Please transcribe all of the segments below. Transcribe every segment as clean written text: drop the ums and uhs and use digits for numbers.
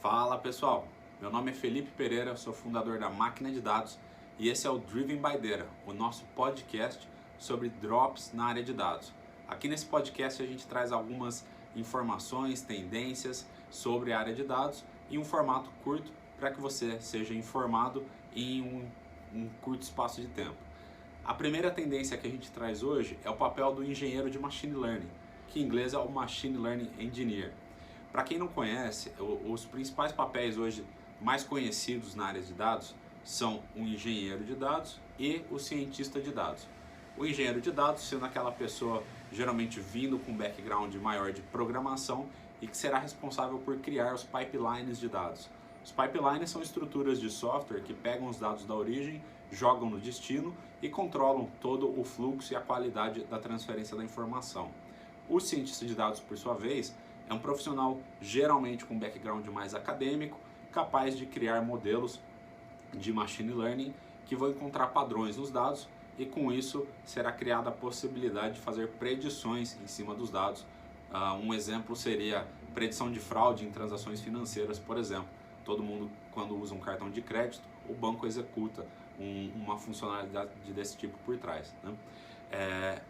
Fala pessoal, meu nome é Felipe Pereira, sou fundador da Máquina de Dados e esse é o Driven by Data, o nosso podcast sobre drops na área de dados. Aqui nesse podcast a gente traz algumas informações, tendências sobre a área de dados em um formato curto para que você seja informado em um curto espaço de tempo. A primeira tendência que a gente traz hoje é o papel do engenheiro de Machine Learning, que em inglês é o Machine Learning Engineer. Para quem não conhece, os principais papéis hoje mais conhecidos na área de dados são o engenheiro de dados e o cientista de dados. O engenheiro de dados sendo aquela pessoa geralmente vindo com um background maior de programação e que será responsável por criar os pipelines de dados. Os pipelines são estruturas de software que pegam os dados da origem, jogam no destino e controlam todo o fluxo e a qualidade da transferência da informação. O cientista de dados, por sua vez, é um profissional geralmente com background mais acadêmico, capaz de criar modelos de machine learning que vão encontrar padrões nos dados e com isso será criada a possibilidade de fazer predições em cima dos dados. Um exemplo seria predição de fraude em transações financeiras, por exemplo. Todo mundo, quando usa um cartão de crédito, o banco executa uma funcionalidade desse tipo por trás, né?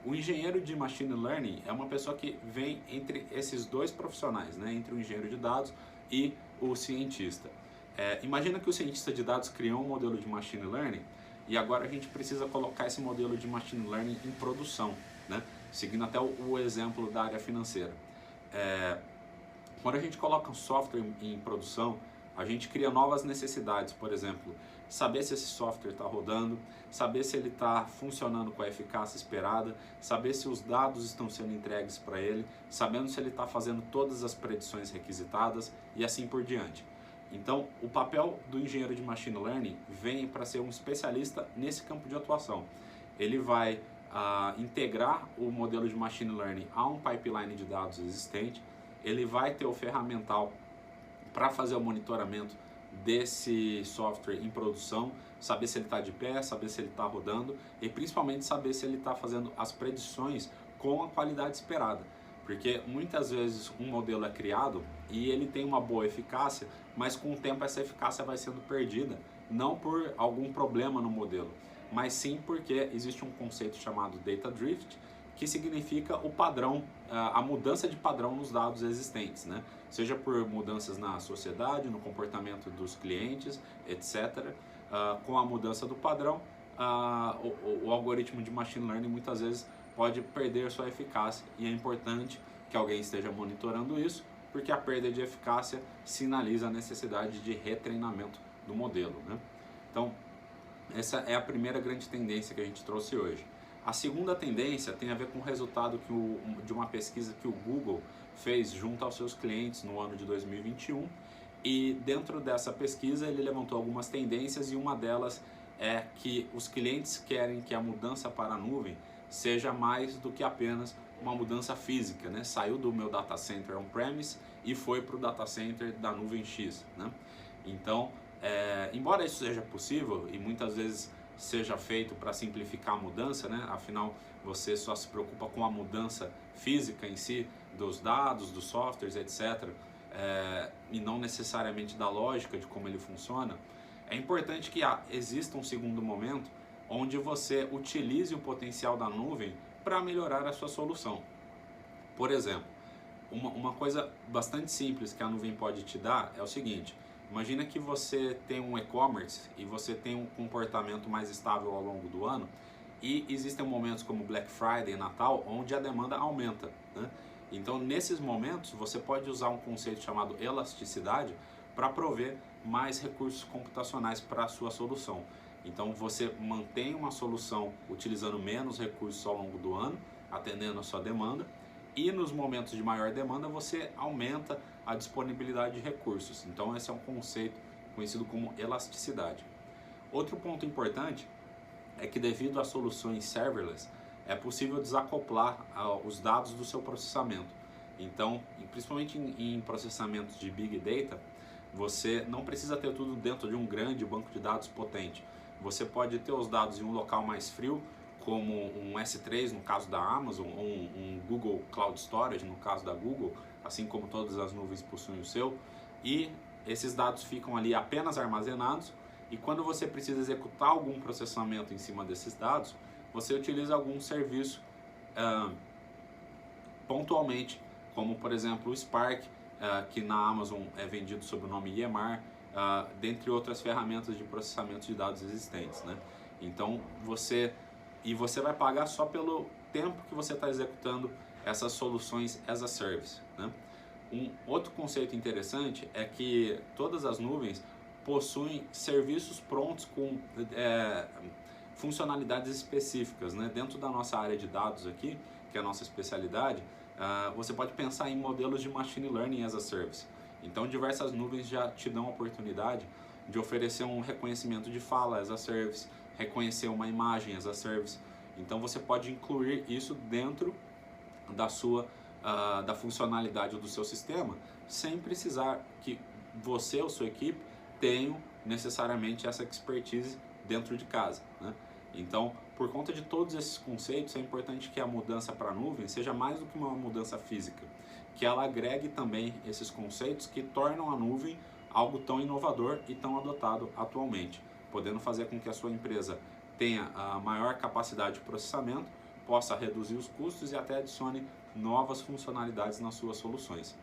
O engenheiro de Machine Learning é uma pessoa que vem entre esses dois profissionais, né? Entre o engenheiro de dados e o cientista. Imagina que o cientista de dados criou um modelo de Machine Learning e agora a gente precisa colocar esse modelo de Machine Learning em produção, né? Seguindo até o exemplo da área financeira. Quando a gente coloca um software em produção, a gente cria novas necessidades, por exemplo, saber se esse software está rodando, saber se ele está funcionando com a eficácia esperada, saber se os dados estão sendo entregues para ele, sabendo se ele está fazendo todas as predições requisitadas e assim por diante. Então, o papel do engenheiro de Machine Learning vem para ser um especialista nesse campo de atuação. Ele vai integrar o modelo de Machine Learning a um pipeline de dados existente, ele vai ter o ferramental para fazer o monitoramento desse software em produção, saber se ele está de pé, saber se ele está rodando e principalmente saber se ele está fazendo as predições com a qualidade esperada. Porque muitas vezes um modelo é criado e ele tem uma boa eficácia, mas com o tempo essa eficácia vai sendo perdida, não por algum problema no modelo, mas sim porque existe um conceito chamado Data Drift, que significa o padrão, a mudança de padrão nos dados existentes, né? Seja por mudanças na sociedade, no comportamento dos clientes, etc. Com a mudança do padrão, o algoritmo de Machine Learning muitas vezes pode perder sua eficácia e é importante que alguém esteja monitorando isso, porque a perda de eficácia sinaliza a necessidade de retreinamento do modelo, né? Então, essa é a primeira grande tendência que a gente trouxe hoje. A segunda tendência tem a ver com o resultado de uma pesquisa que o Google fez junto aos seus clientes no ano de 2021 e dentro dessa pesquisa ele levantou algumas tendências e uma delas é que os clientes querem que a mudança para a nuvem seja mais do que apenas uma mudança física, né? Saiu do meu data center on-premise e foi para o data center da nuvem X, né? Então, embora isso seja possível e muitas vezes seja feito para simplificar a mudança, né? Afinal, você só se preocupa com a mudança física em si, dos dados, dos softwares, etc., e não necessariamente da lógica de como ele funciona. É importante que exista um segundo momento onde você utilize o potencial da nuvem para melhorar a sua solução. Por exemplo, uma coisa bastante simples que a nuvem pode te dar é o seguinte: imagina que você tem um e-commerce e você tem um comportamento mais estável ao longo do ano e existem momentos como Black Friday e Natal onde a demanda aumenta, né? Então, nesses momentos, você pode usar um conceito chamado elasticidade para prover mais recursos computacionais para a sua solução. Então, você mantém uma solução utilizando menos recursos ao longo do ano, atendendo a sua demanda, e nos momentos de maior demanda você aumenta a disponibilidade de recursos. Então esse é um conceito conhecido como elasticidade. Outro ponto importante é que devido às soluções serverless é possível desacoplar os dados do seu processamento. Então, principalmente em processamentos de Big Data, você não precisa ter tudo dentro de um grande banco de dados potente. Você pode ter os dados em um local mais frio, como um S3 no caso da Amazon, ou um Google Cloud Storage no caso da Google, assim como todas as nuvens possuem o seu, e esses dados ficam ali apenas armazenados e quando você precisa executar algum processamento em cima desses dados, você utiliza algum serviço pontualmente, como por exemplo o Spark, que na Amazon é vendido sob o nome EMR, dentre outras ferramentas de processamento de dados existentes, né? Então você vai pagar só pelo tempo que você está executando essas soluções as a service, né? Um outro conceito interessante é que todas as nuvens possuem serviços prontos com funcionalidades específicas, né? Dentro da nossa área de dados aqui, que é a nossa especialidade, você pode pensar em modelos de machine learning as a service. Então diversas nuvens já te dão a oportunidade de oferecer um reconhecimento de fala as a service, reconhecer uma imagem as a service. Então você pode incluir isso dentro da funcionalidade do seu sistema, sem precisar que você ou sua equipe tenham necessariamente essa expertise dentro de casa, né? Então, por conta de todos esses conceitos, é importante que a mudança para a nuvem seja mais do que uma mudança física, que ela agregue também esses conceitos que tornam a nuvem algo tão inovador e tão adotado atualmente, podendo fazer com que a sua empresa tenha a maior capacidade de processamento, possa reduzir os custos e até adicione novas funcionalidades nas suas soluções.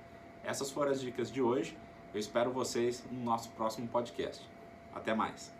Essas foram as dicas de hoje. Eu espero vocês no nosso próximo podcast. Até mais!